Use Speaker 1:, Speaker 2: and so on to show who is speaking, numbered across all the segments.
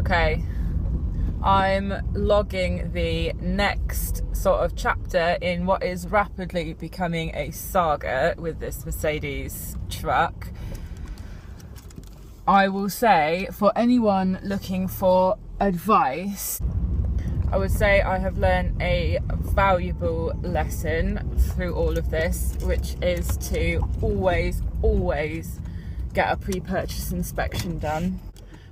Speaker 1: Okay, I'm logging the next sort of chapter in what is rapidly becoming a saga with this Mercedes truck. I will say, for anyone looking for advice, I would say I have learned a valuable lesson through all of this, which is to always get a pre-purchase inspection done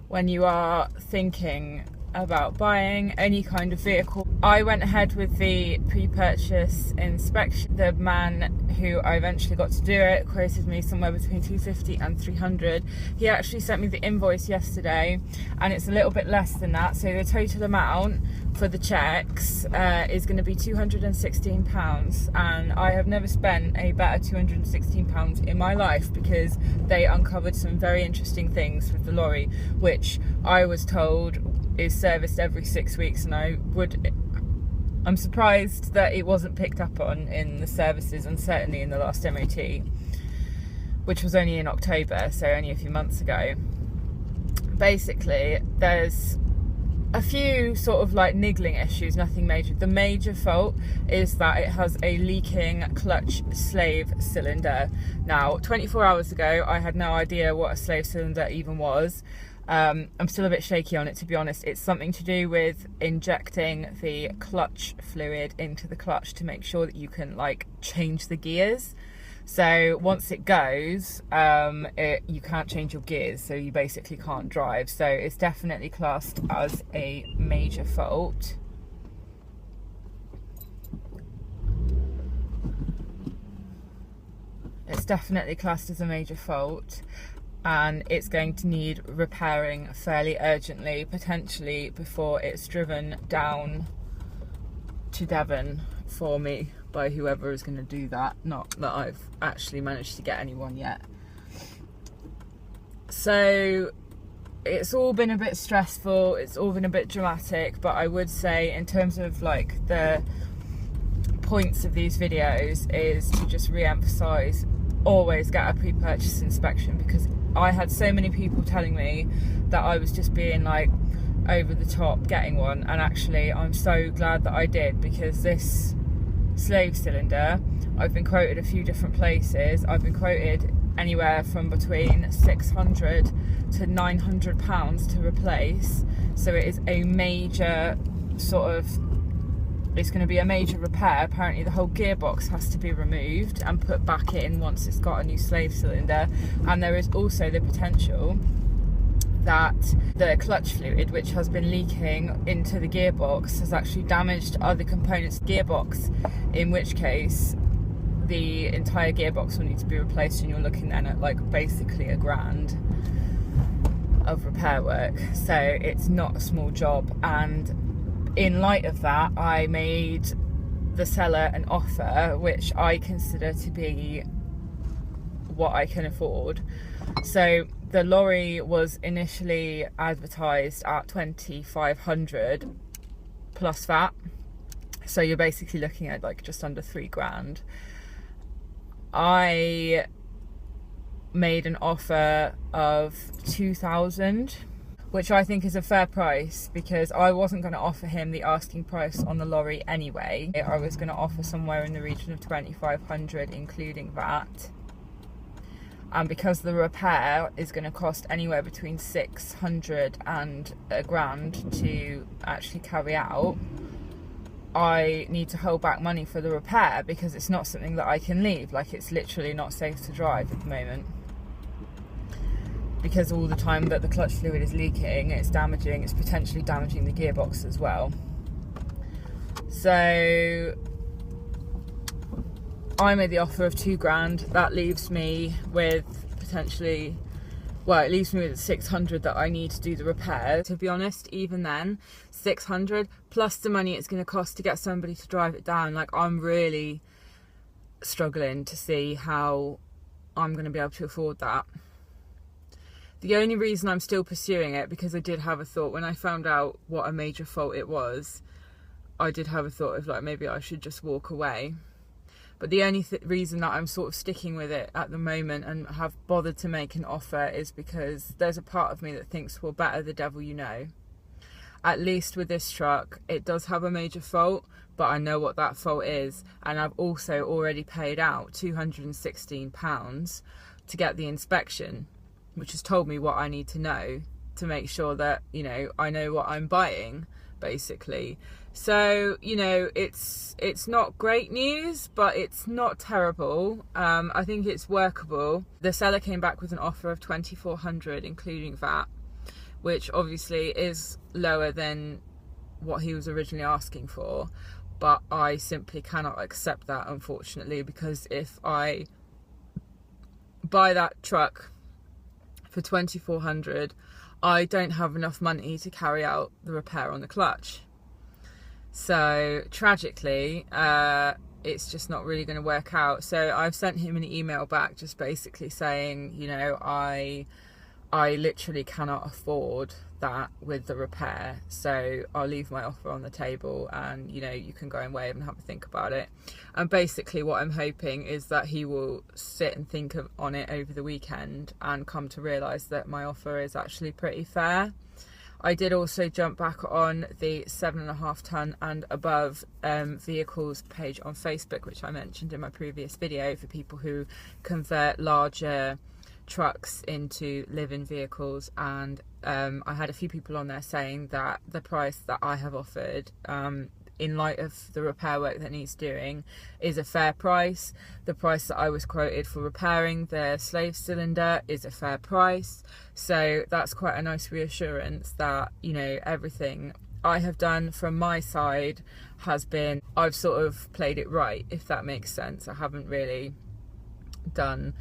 Speaker 1: when you are thinking about buying any kind of vehicle. I went ahead with the pre-purchase inspection. The man who I eventually got to do it quoted me somewhere between 250 and 300. He actually sent me the invoice yesterday and it's a little bit less than that, so the total amount for the checks is going to be £216, and I have never spent a better £216 in my life, because they uncovered some very interesting things with the lorry, which I was told is serviced every 6 weeks, and I'm surprised that it wasn't picked up on in the services, and certainly in the last MOT, which was only in October, so only a few months ago. Basically, there's a few sort of like niggling issues, nothing major. The major fault is that it has a leaking clutch slave cylinder. Now, 24 hours ago, I had no idea what a slave cylinder even was. I'm still a bit shaky on it, to be honest. It's something to do with injecting the clutch fluid into the clutch to make sure that you can like change the gears. So once it goes, you can't change your gears, so you basically can't drive. So it's definitely classed as a major fault. It's definitely classed as a major fault, and it's going to need repairing fairly urgently, potentially before it's driven down to Devon for me by whoever is going to do that. Not that I've actually managed to get anyone yet. So it's all been a bit stressful, it's all been a bit dramatic, but I would say in terms of like the points of these videos is to just re-emphasize, always get a pre-purchase inspection, because I had so many people telling me that I was just being like over the top getting one, and actually I'm so glad that I did, because this slave cylinder, I've been quoted a few different places. I've been quoted anywhere from between £600 to £900 to replace, so it is a major sort of, it's going to be a major repair. Apparently the whole gearbox has to be removed and put back in once it's got a new slave cylinder, and there is also the potential that the clutch fluid, which has been leaking into the gearbox, has actually damaged other components of the gearbox, in which case the entire gearbox will need to be replaced, and you're looking then at like basically £1,000 of repair work. So it's not a small job, and in light of that, I made the seller an offer which I consider to be what I can afford. So the lorry was initially advertised at £2,500 plus VAT, so you're basically looking at like just under £3,000. I made an offer of £2,000, which I think is a fair price, because I wasn't going to offer him the asking price on the lorry anyway. I was going to offer somewhere in the region of £2,500 including VAT. And because the repair is going to cost anywhere between £600 and £1,000 to actually carry out, I need to hold back money for the repair, because it's not something that I can leave. Like, it's literally not safe to drive at the moment, because all the time that the clutch fluid is leaking, it's potentially damaging the gearbox as well. So I made the offer of £2,000. That leaves me with potentially, well, it leaves me with £600 that I need to do the repair. To be honest, even then, £600 plus the money it's going to cost to get somebody to drive it down, like, I'm really struggling to see how I'm going to be able to afford that. The only reason I'm still pursuing it, because I did have a thought when I found out what a major fault it was, I did have a thought of like, maybe I should just walk away. But the only reason that I'm sort of sticking with it at the moment and have bothered to make an offer is because there's a part of me that thinks, well, better the devil you know. at least with this truck, it does have a major fault, but I know what that fault is. And I've also already paid out £216 to get the inspection, which has told me what I need to know to make sure that, you know, I know what I'm buying, basically. So, you know, it's not great news, but it's not terrible. I think it's workable. The seller came back with an offer of £2,400 including VAT, which obviously is lower than what he was originally asking for, but I simply cannot accept that, unfortunately, because if I buy that truck for £2,400, I don't have enough money to carry out the repair on the clutch. So tragically, it's just not really going to work out. So I've sent him an email back just basically saying, you know, I literally cannot afford that with the repair, so I'll leave my offer on the table, and, you know, you can go away and have a think about it. And basically what I'm hoping is that he will sit and think on it over the weekend and come to realise that my offer is actually pretty fair. I did also jump back on the 7.5 tonne and above vehicles page on Facebook, which I mentioned in my previous video, for people who convert larger trucks into live-in vehicles. And I had a few people on there saying that the price that I have offered, in light of the repair work that needs doing, is a fair price. The price that I was quoted for repairing the slave cylinder is a fair price. So that's quite a nice reassurance that, you know, everything I have done from my side has been, I've sort of played it right, if that makes sense. I haven't really done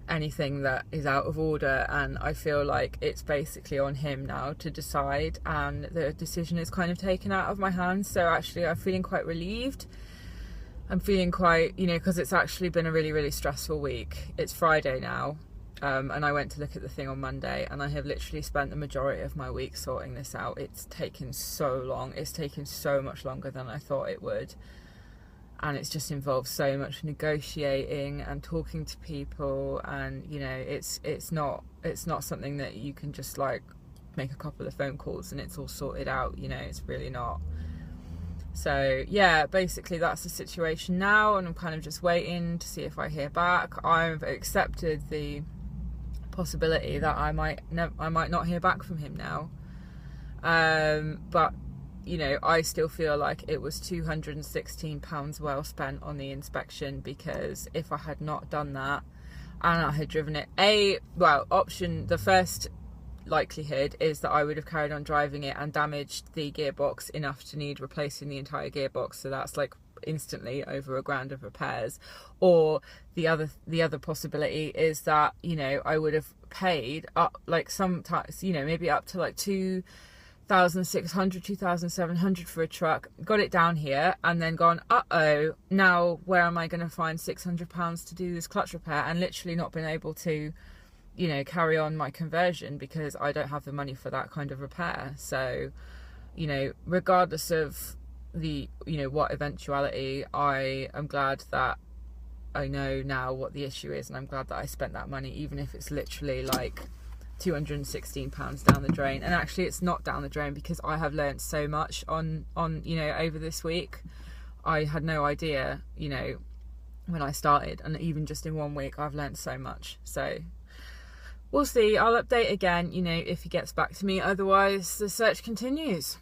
Speaker 1: anything that is out of order, and I feel like it's basically on him now to decide, and the decision is kind of taken out of my hands. So actually I'm feeling quite relieved. I'm feeling quite, you know, because it's actually been a really, really stressful week. It's Friday now, and I went to look at the thing on Monday, and I have literally spent the majority of my week sorting this out. It's taken so long. It's taken so much longer than I thought it would. And it's just involved so much negotiating and talking to people, and, you know, it's not something that you can just like make a couple of phone calls and it's all sorted out, you know. It's really not. So yeah, basically that's the situation now, and I'm kind of just waiting to see if I hear back. I've accepted the possibility that I might not hear back from him now, but, you know, I still feel like it was £216 well spent on the inspection, because if I had not done that and I had driven it, the first likelihood is that I would have carried on driving it and damaged the gearbox enough to need replacing the entire gearbox. So that's like instantly over £1,000 of repairs. Or the other possibility is that, you know, I would have paid up, like, sometimes, you know, maybe up to like £2,600, £2,700 for a truck, got it down here, and then gone, uh-oh, now where am I going to find £600 to do this clutch repair, and literally not been able to, you know, carry on my conversion because I don't have the money for that kind of repair. So, you know, regardless of the, you know, what eventuality, I am glad that I know now what the issue is, and I'm glad that I spent that money, even if it's literally like £216 down the drain. And actually it's not down the drain, because I have learned so much on you know, over this week. I had no idea, you know, when I started, and even just in 1 week I've learned so much. So we'll see. I'll update again, you know, if he gets back to me. Otherwise the search continues.